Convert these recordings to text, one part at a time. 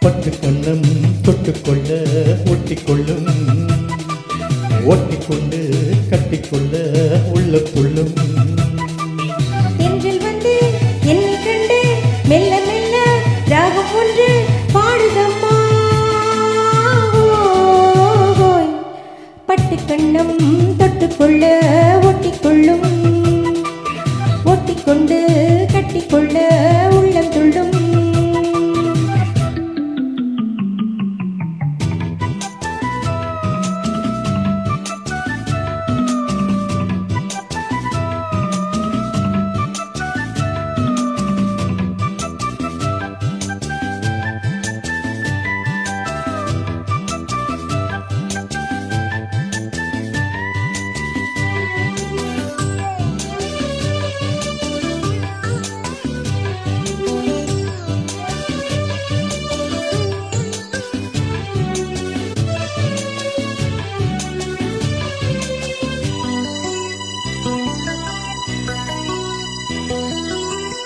பட்டு கண்ணம் தொட்டுக்கொள்ள ஒட்டிக்கொள்ளும், ஒட்டிக்கொண்டு கட்டிக்கொள்ள உள்ள துள்ளும். என்றில் வந்து என்னை கண்டு மெல்ல மெல்ல ராகம் ஒன்று பாடுதம்மா. பட்டு கண்ணம் தொட்டுக்கொள்ள ஒட்டிக்கொள்ளும், ஒட்டிக்கொண்டு கட்டிக்கொள்ள உள்ளம் துள்ளும்.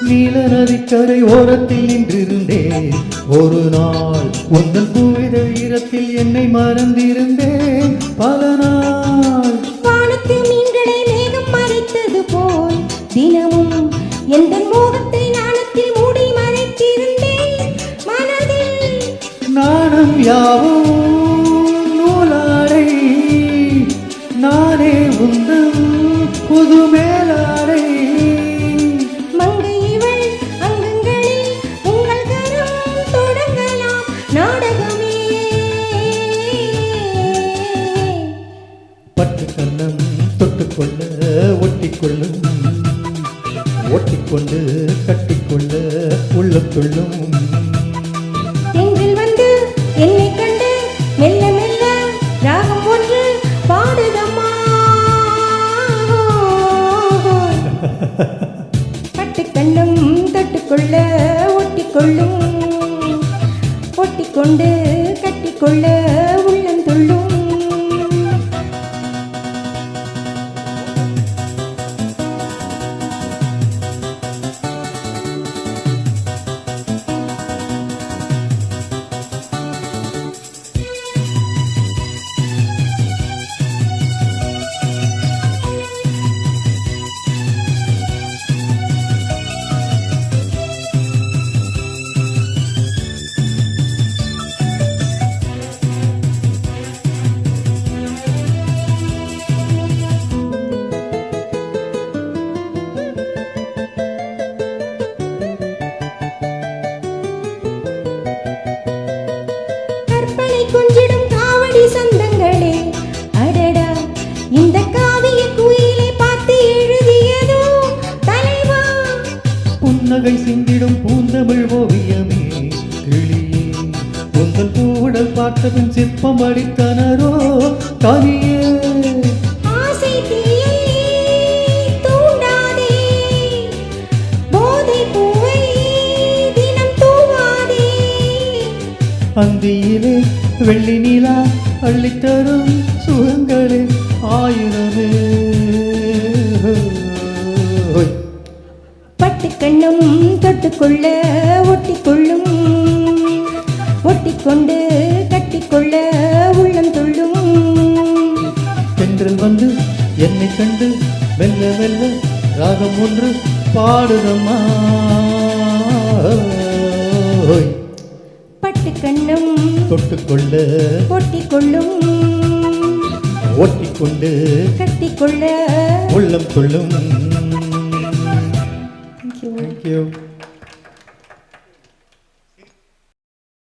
நீல நதிக்கரை ஓரத்தில் நின்றிருந்தேன் ஒரு நாள், உந்தன் பூவிதழ் ஈரத்தில் என்னை மறந்திருந்தேன் பல நாள். வானத்து மீன்களை மேகம் மறைத்தது போல் தினமும் எந்த மோகத்தை நாணத்தில் மூடி மறைத்திருந்தேன் மனதில். நாணம் யாவும் நூலாடை, நானே உந்தன் புது மேலாடை. பட்டு கண்ணம் தொட்டுக்கொள்ள ஒட்டிக்கொள்ளும், ஒட்டிக்கொண்டு கட்டிக்கொள்ள உள்ள துள்ளும். என்றில் வந்து என்னை கண்டு மெல்ல மெல்ல ராகம் ஒன்று பாடுதம்மா. பட்டு கண்ணம் தொட்டுக்கொள்ள ஒட்டிக்கொள்ளும், ஒட்டிக்கொண்டு கட்டிக்கொள்ள உள்ளம் துள்ளும். கொஞ்சிடும் காவடி சொந்தங்களே, அடடா இந்த காவிய குயிலை பார்த்து எழுதியதோ தலைவா. புன்னகை சிந்திடும் பூந்தமிழ் ஓவியமே கிளியே, உங்கள் பூவுடல் பார்த்தபின் சிற்பம் அடித்தனரோ கனியே. ஆசை தீயை தூண்டாதே, போதை பூவை தினம் தூவாதே. அந்தியிலே வெள்ளி நிலா அள்ளித்தரும் சுகங்களே ஆயிரமே. பட்டு கண்ணும் தொட்டுக்கொள்ள ஒட்டிக்கொள்ளும், ஒட்டிக்கொண்டு கட்டிக்கொள்ள உள்ளம் துள்ளும். தென்றல் வந்து என்னை கண்டு மெல்ல மெல்ல ராகம் ஒன்று பாடுதம்மா. பட்டு கண்ணும் தொட்டுக்கொள்ள ஒட்டிக்கொள்ளும், ஒட்டிக்கொண்டு கட்டிக்கொள்ள உள்ளம் துள்ளும். Thank you. Thank you.